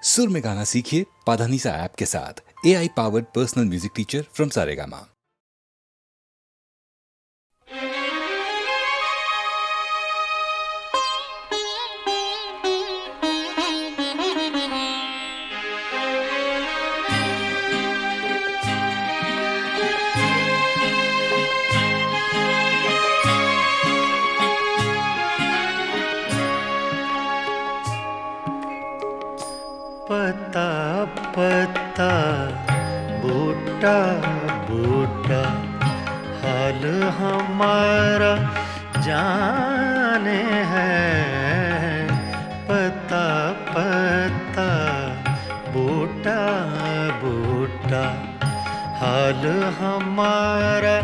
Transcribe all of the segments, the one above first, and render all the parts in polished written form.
सुर में गाना सीखिए पाधानीसा ऐप के साथ। AI powered personal music teacher from Saregama. पता पता बूटा बूटा हाल हमारा जाने है। पता पता बूटा बूटा हाल हमारा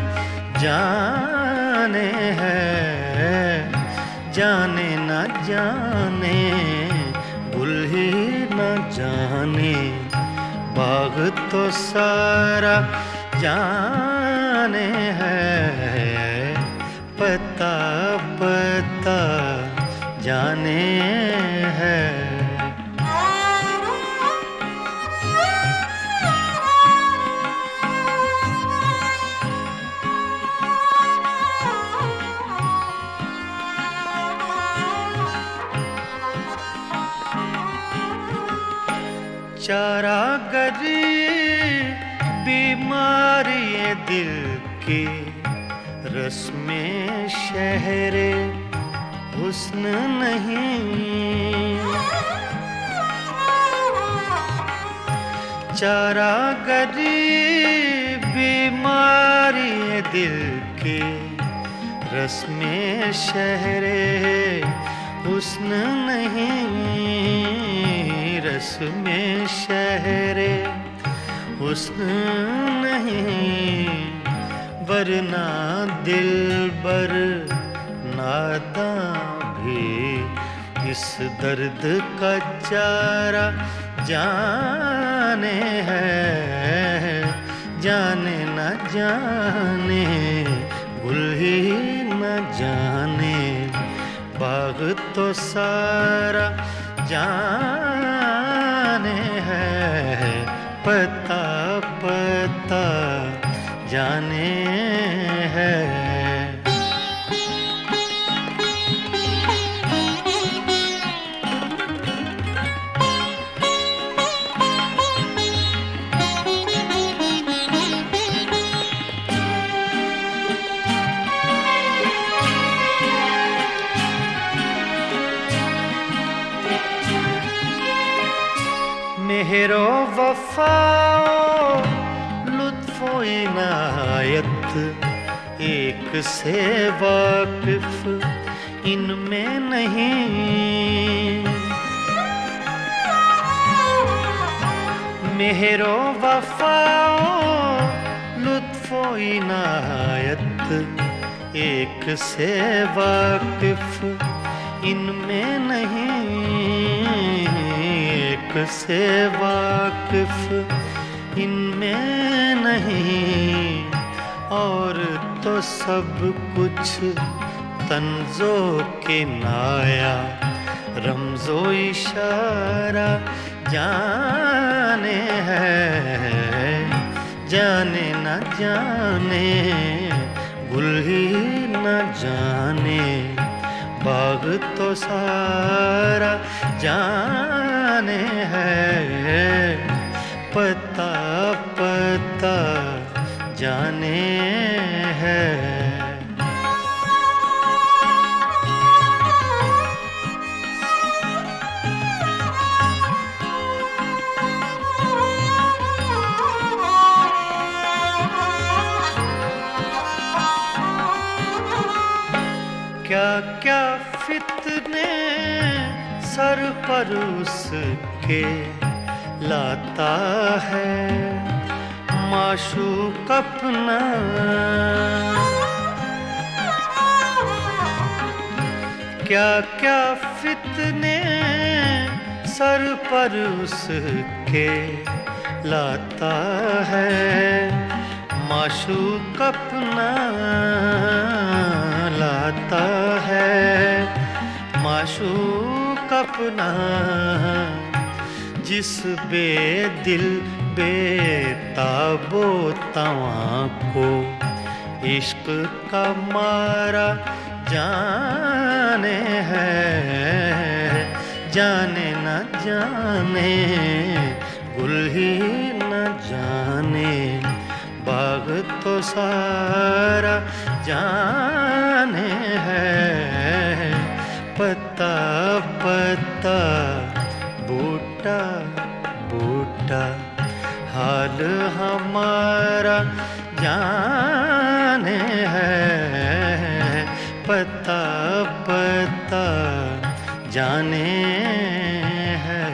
जाने है। जाने न जाने गुल ही न जाने बाग तो सारा जाने है। पता पता जाने है। चारागरी बीमारी ये दिल की रस्में शहरे हुस्न नहीं। चारागरी बीमारी ये दिल की रस्में शहरे हुस्न नहीं। रस में शहरे हुस्न नहीं वरना दिलबर नादां भी इस दर्द का चारा जाने है। जाने न जाने गुल ही न जाने बाग तो सारा जाने है। पता पता जाने है। मेहरो वफाओ लुत्फो इनायत एक से वाकिफ इनमें नहीं। मेहरो वफाओ लुत्फो इनायत एक से वाकिफ इनमें नहीं। से वाकिफ इनमें नहीं और तो सब कुछ तंजो के नाया रमजो इशारा जाने है। जाने न जाने गुल ही न जाने बाग तो सारा जाने है। पता पता जाने है। क्या क्या फितने सर पर उसके लाता है माशूक अपना। क्या क्या फितने सर पर उसके लाता है माशूक अपना। लाता है माशूक अपना जिस बेदिल बेताबो तवां को इश्क का मारा जाने है, जाने न जाने गुल ही न जाने बाग तो सारा जाने है। पत्ता पत्ता बूटा बूटा हाल हमारा जाने है। पत्ता पत्ता जाने है।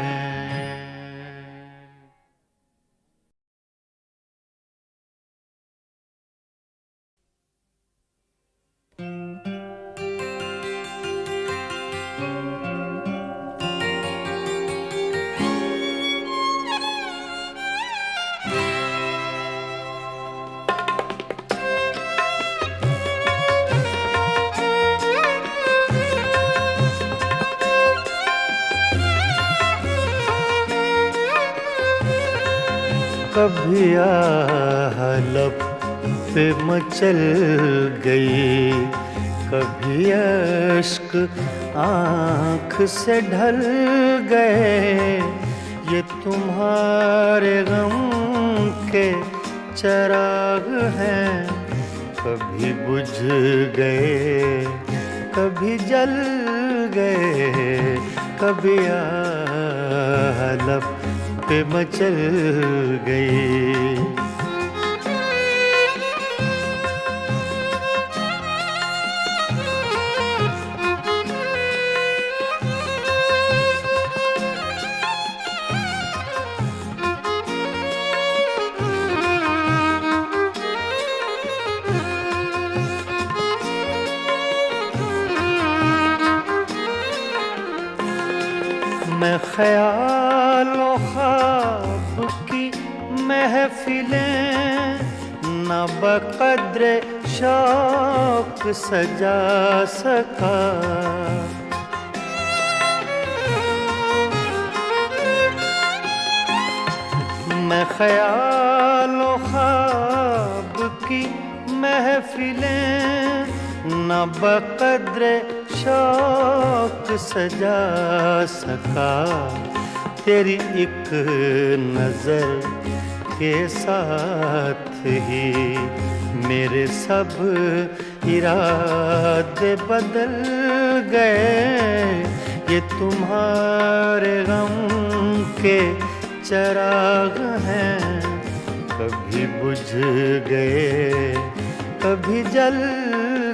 कभी आह लब पे मचल गई, कभी अश्क आँख से ढल गए। ये तुम्हारे गम के चिराग हैं, कभी बुझ गए कभी जल गए। कभी आह लब पे मचल गई। मैं ख्यालों ख्वाब की महफिलें न बक़द्र शौक सजा सका। मैं ख्यालों ख्वाब की महफिलें न बक़द्र शौक सजा सका। तेरी एक नजर के साथ ही मेरे सब इरादे बदल गए। ये तुम्हारे गम के चिराग हैं, कभी बुझ गए कभी जल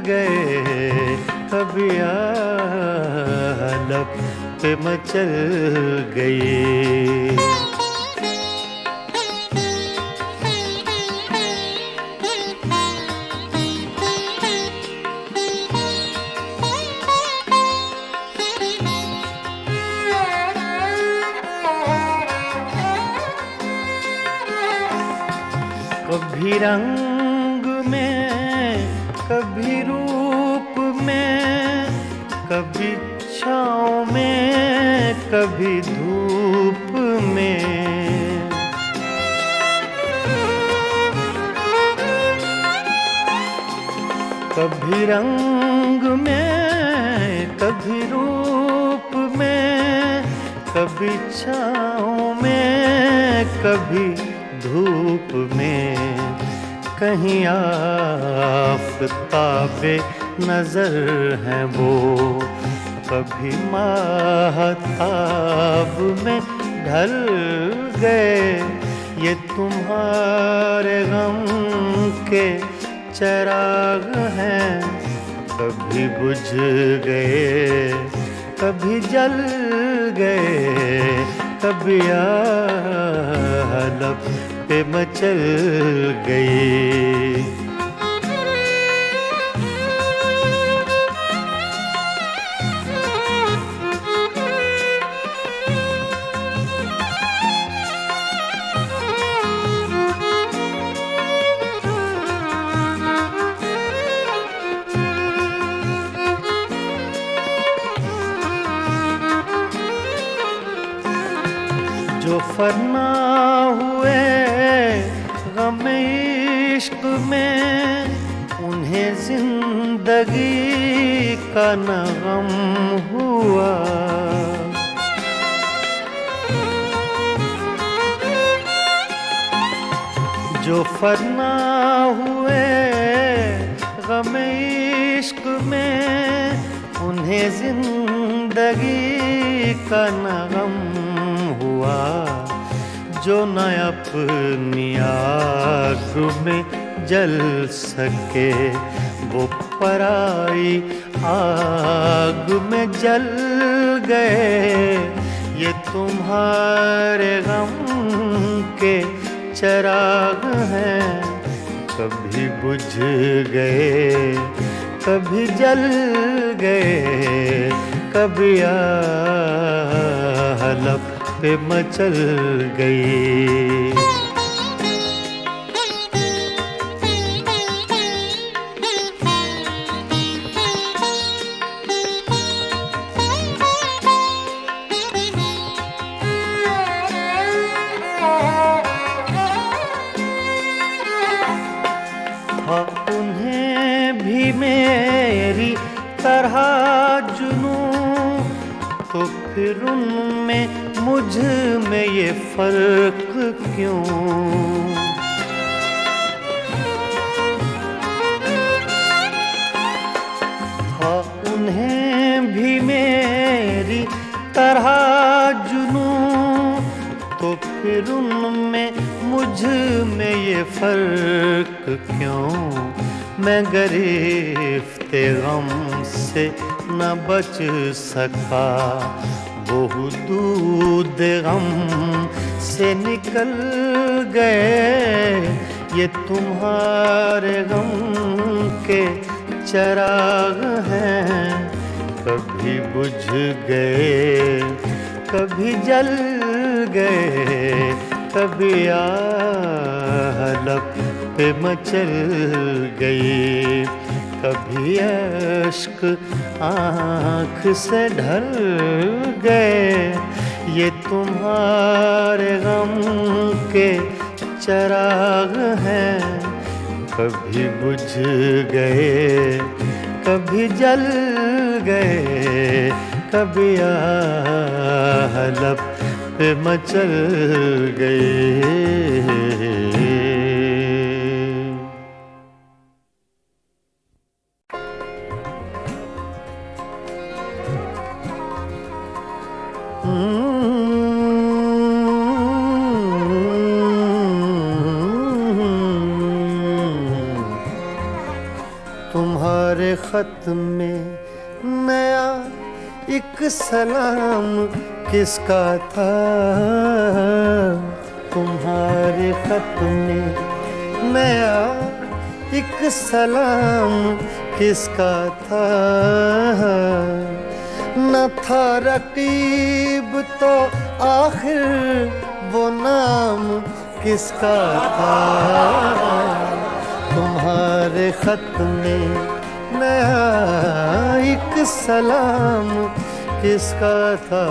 गए। कभी आह लब पे मचल गई। कभी रंग में कभी रूप में, कभी छाँव में कभी धूप में। कभी रंग में कभी रूप में, कभी छाँव में कभी धूप में। कहीं आफ़ताबे नजर हैं वो, कभी माहताब में ढल गए। ये तुम्हारे गम के चिराग हैं, कभी बुझ गए कभी जल गए। कभी आह लब पे मचल गई। जो फना हुए गम इश्क में, उन्हें जिंदगी का न गम हुआ। जो फना हुए गम इश्क में, उन्हें जिंदगी का न गम हुआ। जो न अपनी आग में जल सके, वो पराई आग में जल गए। ये तुम्हारे गम के चिराग हैं, कभी बुझ गए कभी जल गए, कभी हलक पे मचल गई। उन्हें भी मेरी तरह जुनूं, तो फिर उनमें मुझ में ये फर्क क्यों? हाँ, उन्हें भी मेरी तरह जुनूं, तो फिर उनमें मुझ में ये फर्क क्यों? मैं गिरफ्ते गम से न बच सका, वो दूध गम से निकल गए। ये तुम्हारे गम के चिराग हैं, कभी बुझ गए कभी जल गए, कभी हलक पे मचल गई, कभी अश्क आँख से ढल गए। ये तुम्हारे गम के चिराग हैं, कभी बुझ गए कभी जल गए, कभी हलक पे मचल गए। तुम्हारे खत में नया एक सलाम किसका था? तुम्हारे खत में नया एक सलाम किसका था? न था रकीब तो आखिर वो नाम किसका था? तुम्हारे खत में नया एक सलाम किसका था?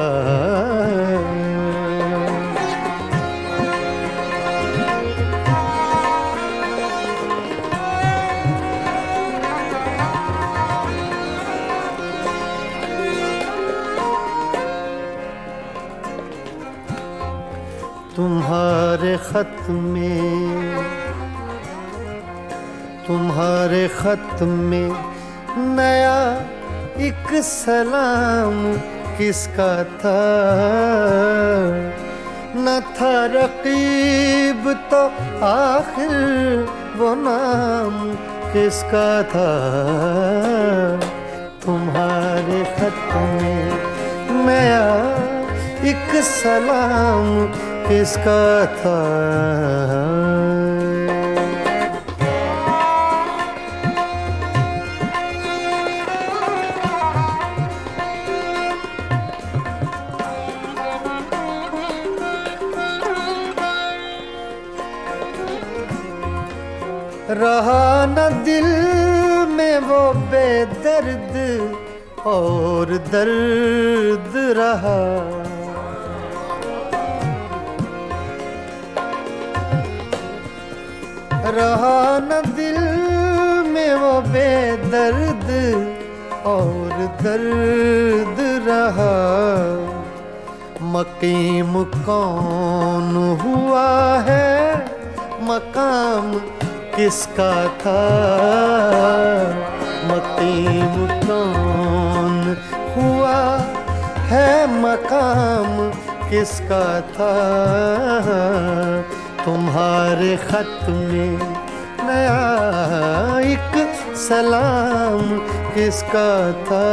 तुम्हारे खत में नया एक सलाम किसका था? न था रकीब तो आखिर वो नाम किसका था? तुम्हारे खत में नया एक सलाम किसका था? रहा न दिल में वो बेदर्द और दर्द रहा। रहा न दिल में वो बेदर्द और दर्द रहा। मकीम कौन हुआ है, मकाम किसका था। मकीम कौन हुआ है, मकाम किसका था। तुम्हारे खत में नया एक सलाम किसका था।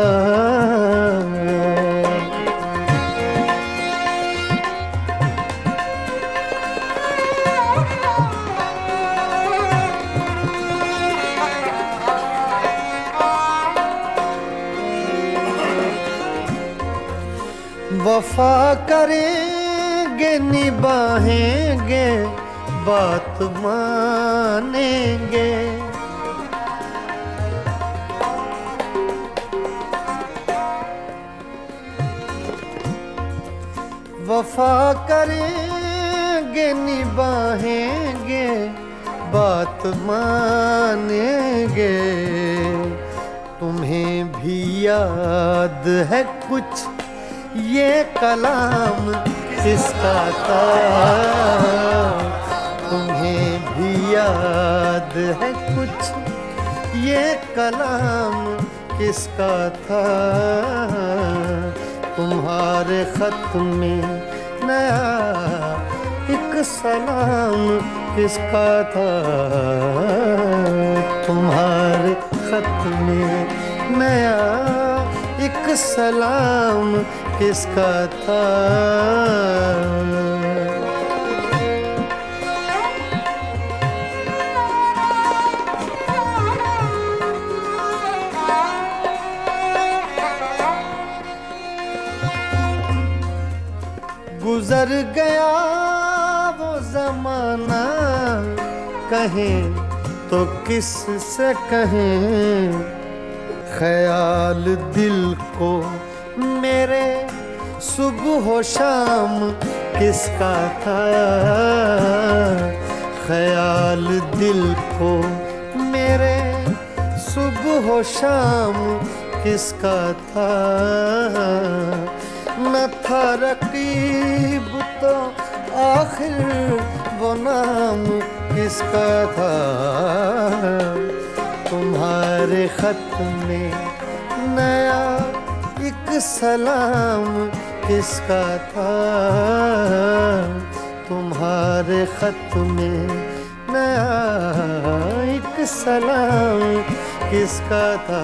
वफा करेंगे निभाएंगे बात मानेंगे। वफा करेंगे निभाएंगे बात मानेंगे। तुम्हें भी याद है कुछ ये कलाम किसका था। तुम्हें भी याद है कुछ ये कलाम किसका था। तुम्हारे खत में नया एक सलाम किसका था। तुम्हारे खत में नया एक सलाम किसका था। गुजर गया वो जमाना, कहें तो किस से कहें। ख्याल दिल को मेरे सुबह शाम किसका था। ख्याल दिल को मेरे सुबह शाम किसका था। न था रकीब तो आखिर वो नाम किसका था। तुम्हारे खत में नया एक सलाम किसका था। तुम्हारे खत में नया एक सलाम किसका था।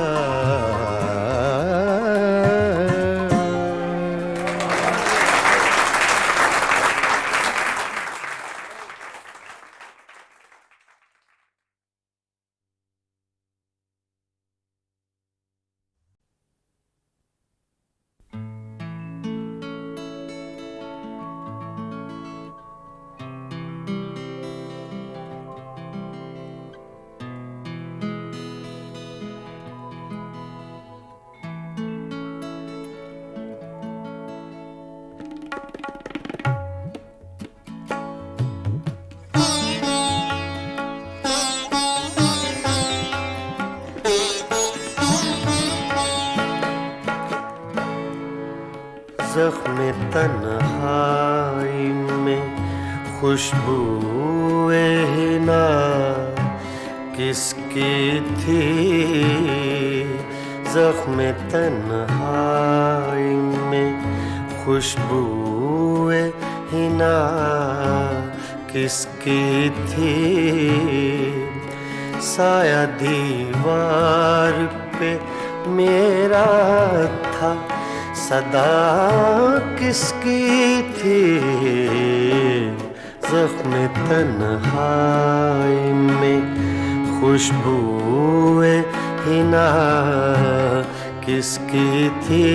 ज़ख्म तन्हाई में खुशबूए हिना किसकी थी। ज़ख्म तन्हाई में खुशबूए हिना किसकी थी। साया दीवार पे मेरा था, सदा किसकी थी। ज़ख्म तन्हाई में खुशबूए हिना किसकी थी।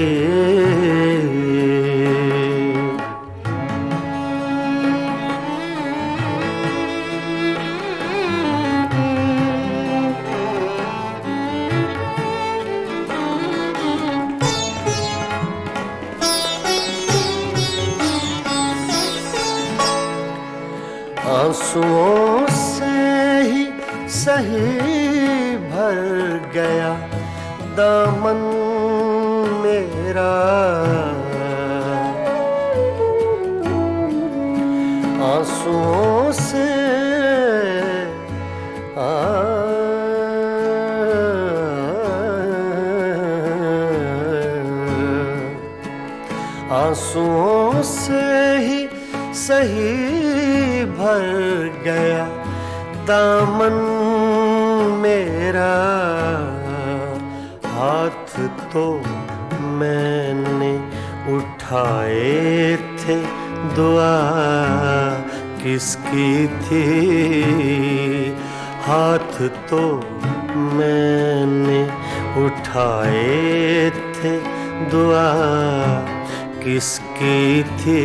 आंसुओं से ही सही भर गया दामन मेरा, आंसुओं से आंसुओं से ही सही भर गया दामन मेरा। हाथ तो मैंने उठाए थे, दुआ किसकी थी? हाथ तो मैंने उठाए थे, दुआ किसकी थी?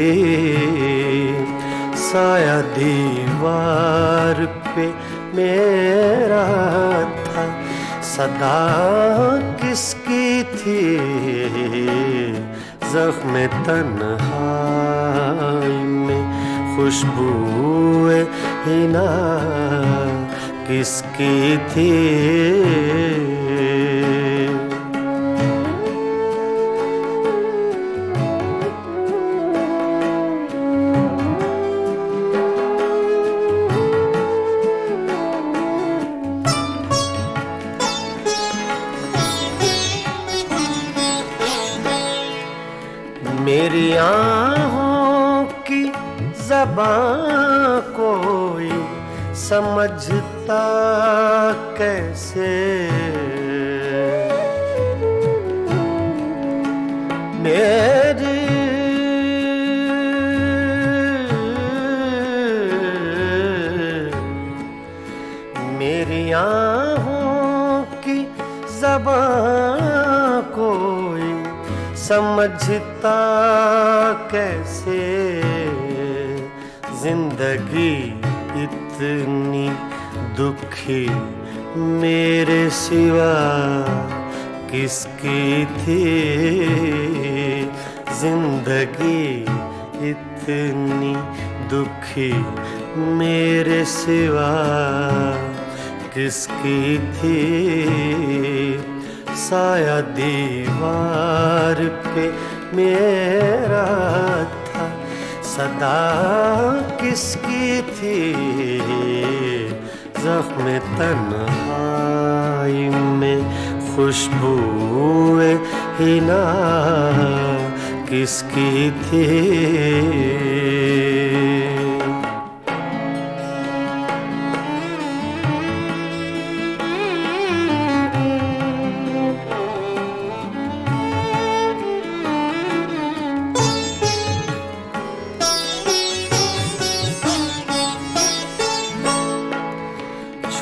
साया दीवार पे मेरा था, सदा किसकी थी? ज़ख्म तन्हाई में खुशबूए हिना किसकी थी? मेरी आँखों की ज़बां कोई समझता कैसे? मेरी आँखों की ज़बां कोई समझता कैसे? जिंदगी इतनी दुखी मेरे सिवा किसकी थी? जिंदगी इतनी दुखी मेरे सिवा किसकी थी? साया दीवार पे मेरा था, सदा किसकी थी? ज़ख्म तन्हाई में खुशबूए हिना किसकी थी?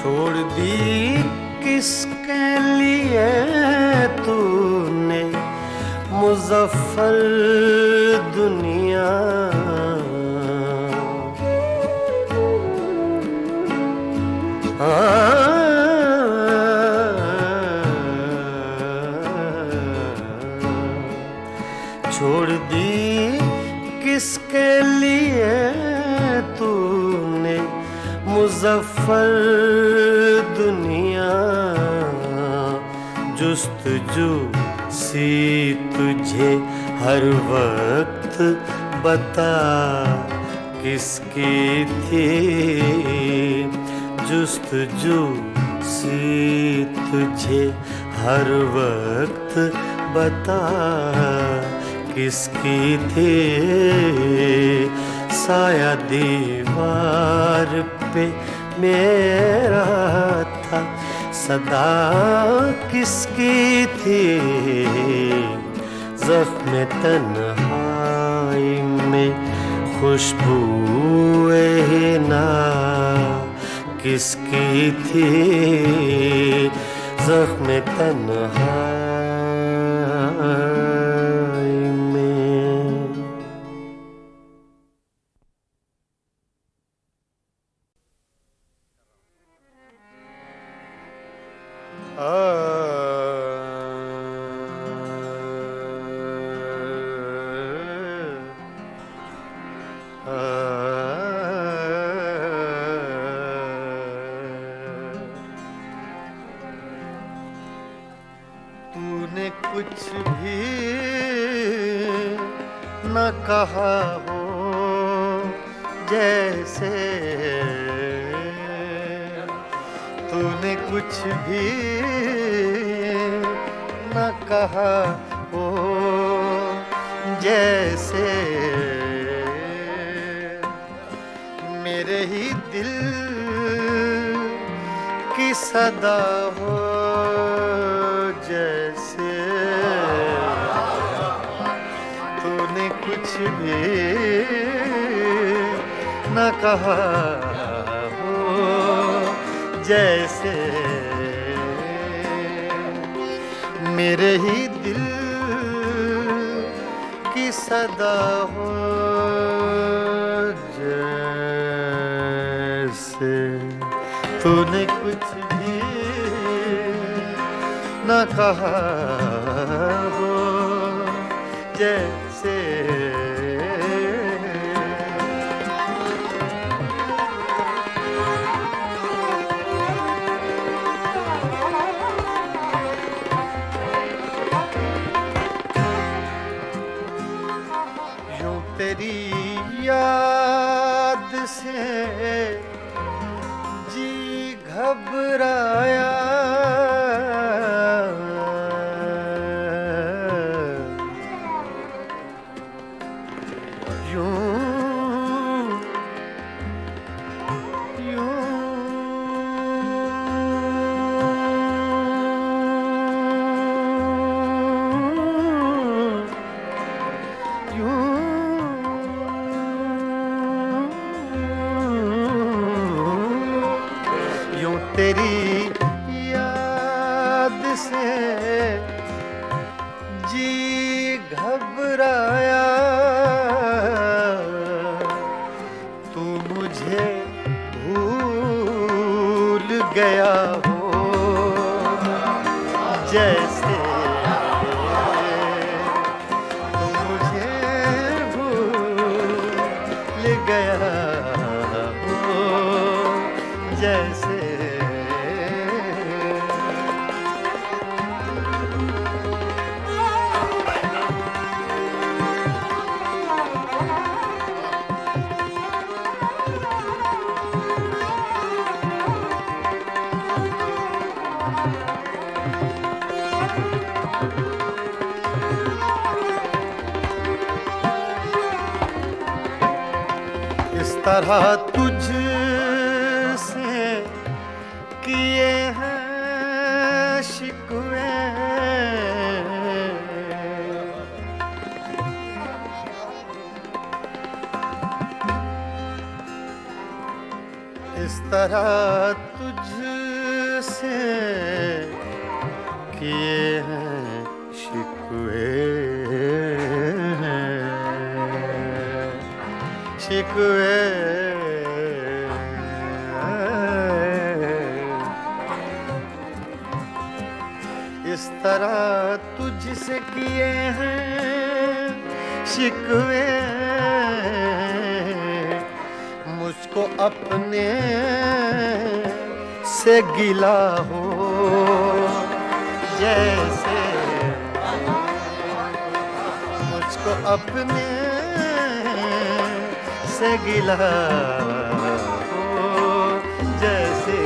छोड़ दी किसके लिए तूने मुज़फ़्फ़र दुनिया? छोड़ दी किसके लिए तूने मुज़फ़्फ़र दुनिया? जुस्तजू सी तुझे हर वक्त बता किसकी थी? जुस्तजू सी तुझे हर वक्त बता किसकी थी? साया दीवार पे मेरा था, सदा किसकी थी? ज़ख्म तन्हाई में खुशबूए हिना किसकी थी? ज़ख्म तन्हाई में। कुछ भी न कहा हो जैसे तूने कुछ भी न कहा हो जैसे मेरे ही दिल की सदा हो जैसे तूने कुछ भी न कहा हो जैसे मेरे ही दिल की सदा हो जैसे तूने कुछ भी न कहा हो जैसे यूं तेरी याद से जी घबराया तेरी याद से जी घबराया तू मुझे भूल गया हो जैसे तू मुझे भूल गया हो जैसे इस तरह तुझसे किए हैं शिकवे इस तरह तुझसे किए हैं शिकवे शिकवे इस तरह तुझसे किए हैं शिकवे मुझको अपने से गिला हो जैसे मुझको अपने से गिला हो जैसे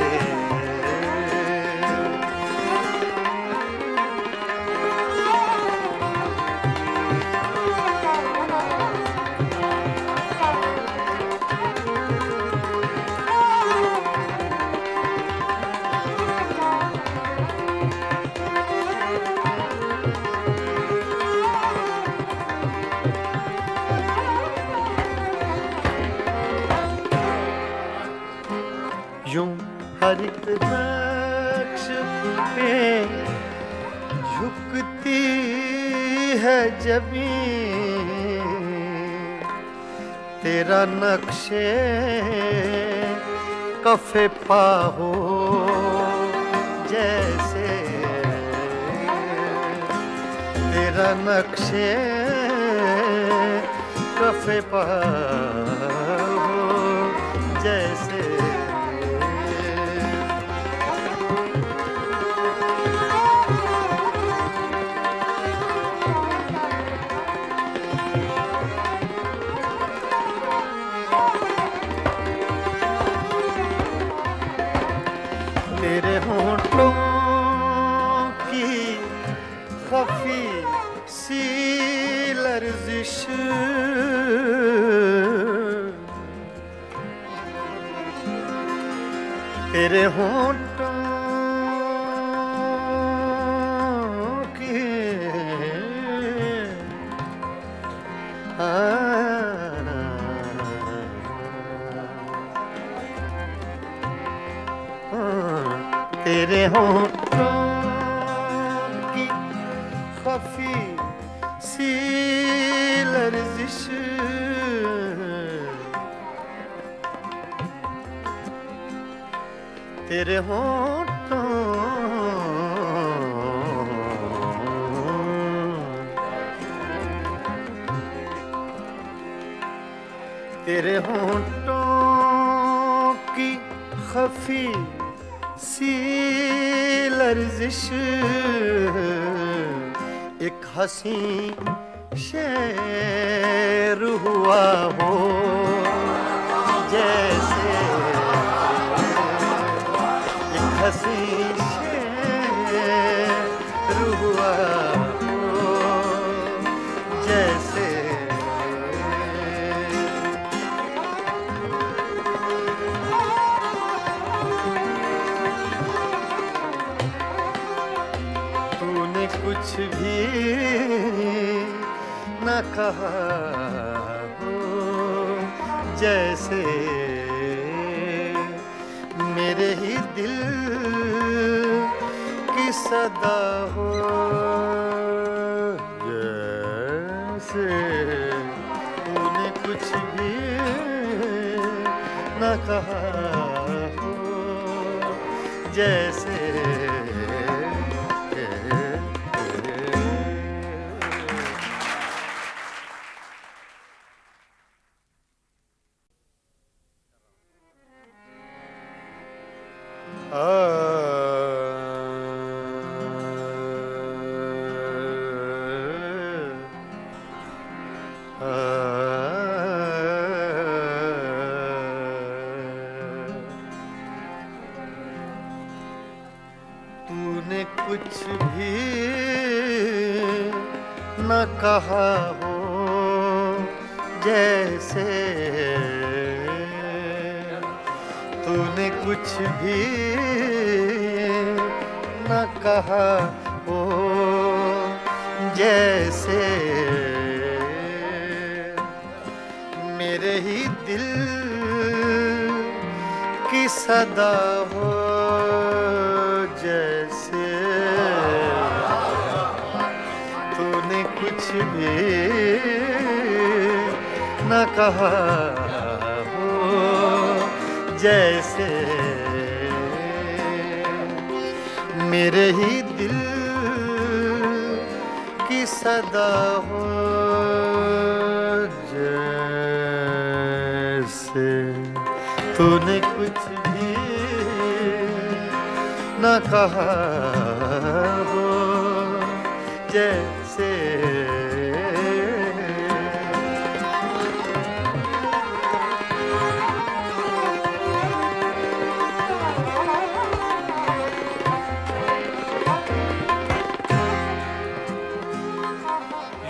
यूं हर एक नक्श पे झुकती है जमीन तेरा नक्शे कफे पा हो जैसे तेरा नक्शे कफे पा हो जैसे तेरे होंठों की खफी सी लर्जिश, तेरे होंठों की तेरे होंठों की खफी सी लर्जिश, तेरे होंठों तेरे होंठों की खफी सी लर्जिश, एक हंसी शेर हुआ हो जैसे, एक हंसी शेर हुआ हो जैसे, तूने कुछ भी न कहा हो जैसे, मेरे ही दिल की सदा हो जैसे, तूने कुछ भी न कहा हो जैसे। तूने कुछ भी न कहा हो जैसे, तूने कुछ भी न कहा हो जैसे, मेरे ही दिल की सदा हो जैसे, तूने कुछ भी न कहा हो जैसे, मेरे ही दिल की सदा हो जैसे, तूने कुछ भी न कहा हो जैसे।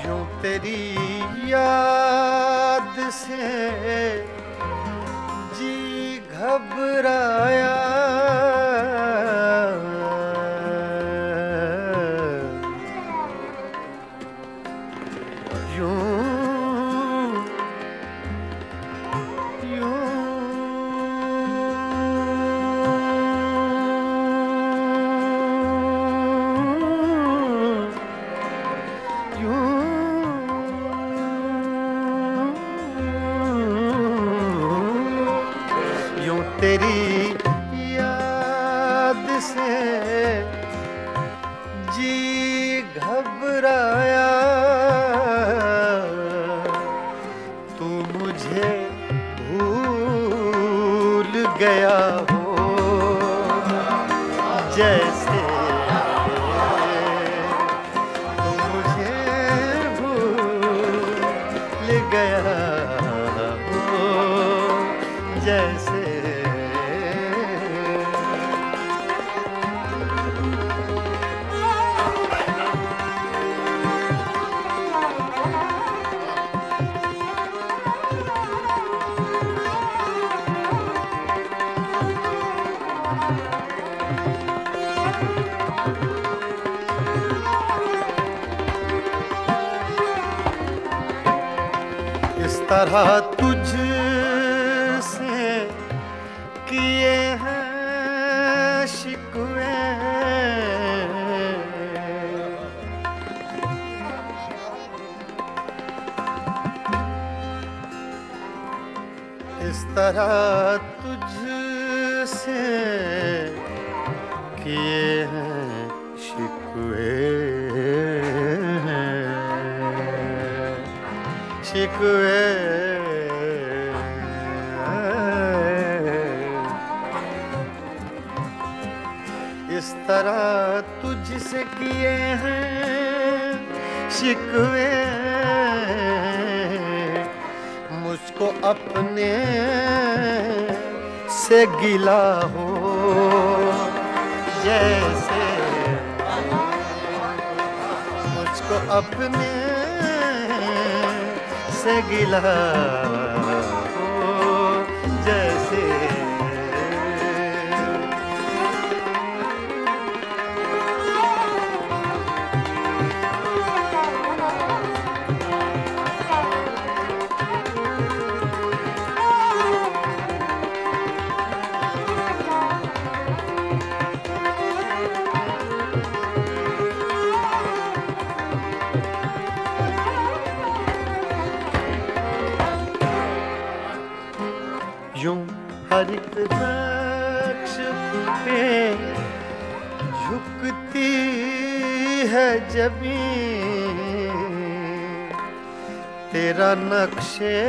यूं तेरी याद से जी घबराया, तेरी याद से जी घबराया, तू मुझे भूल गया हो जैसे, तू मुझे भूल गया हो जैसे, तरह तुझसे किए हैं शिकवे, इस तरह तुझसे किए हैं शिकवे, शिकवे इस तरह तुझसे किए हैं शिकवे, मुझको अपने से गिला हो जैसे, मुझको अपने से गिला हो जैसे, यूं हर एक नक्श पे झुकती है जमीन, तेरा नक्शे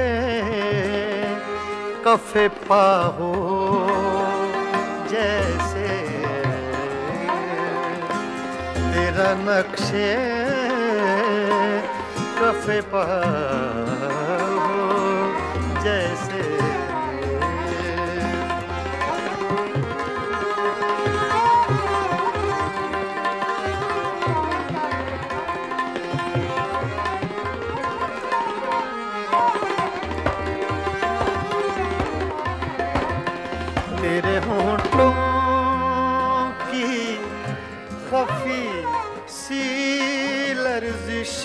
कफे पा हो जैसे, तेरा नक्शे कफे पा हो जैसे, तेरे होंठों की खफी सी लर्जिश,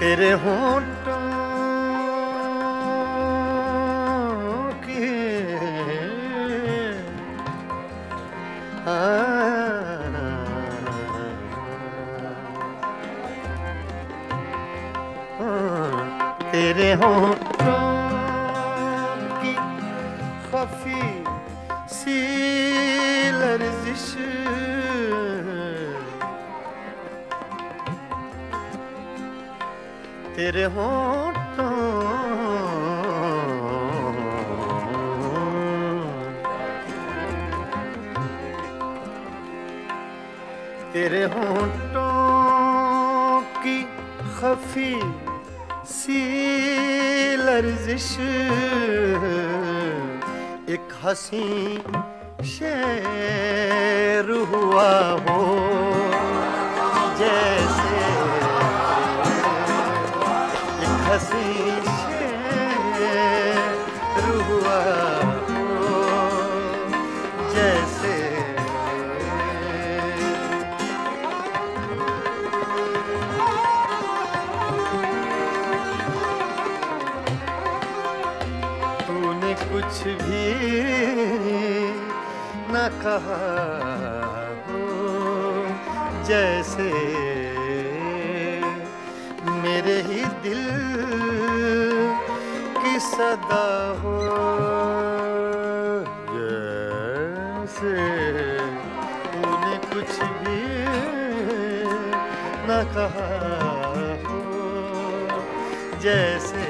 तेरे होंठों की तेरे होंठों की खफी सी लर्जिश, तेरे होंठों तेरे होंठों की खफी सी लर्जिश, एक हंसी शेर हुआ हो जैसे, एक हंसी शेर हुआ हो जैसे, कुछ भी न कहा हो जैसे, मेरे ही दिल की सदा हो जैसे, तूने कुछ भी न कहा हो जैसे,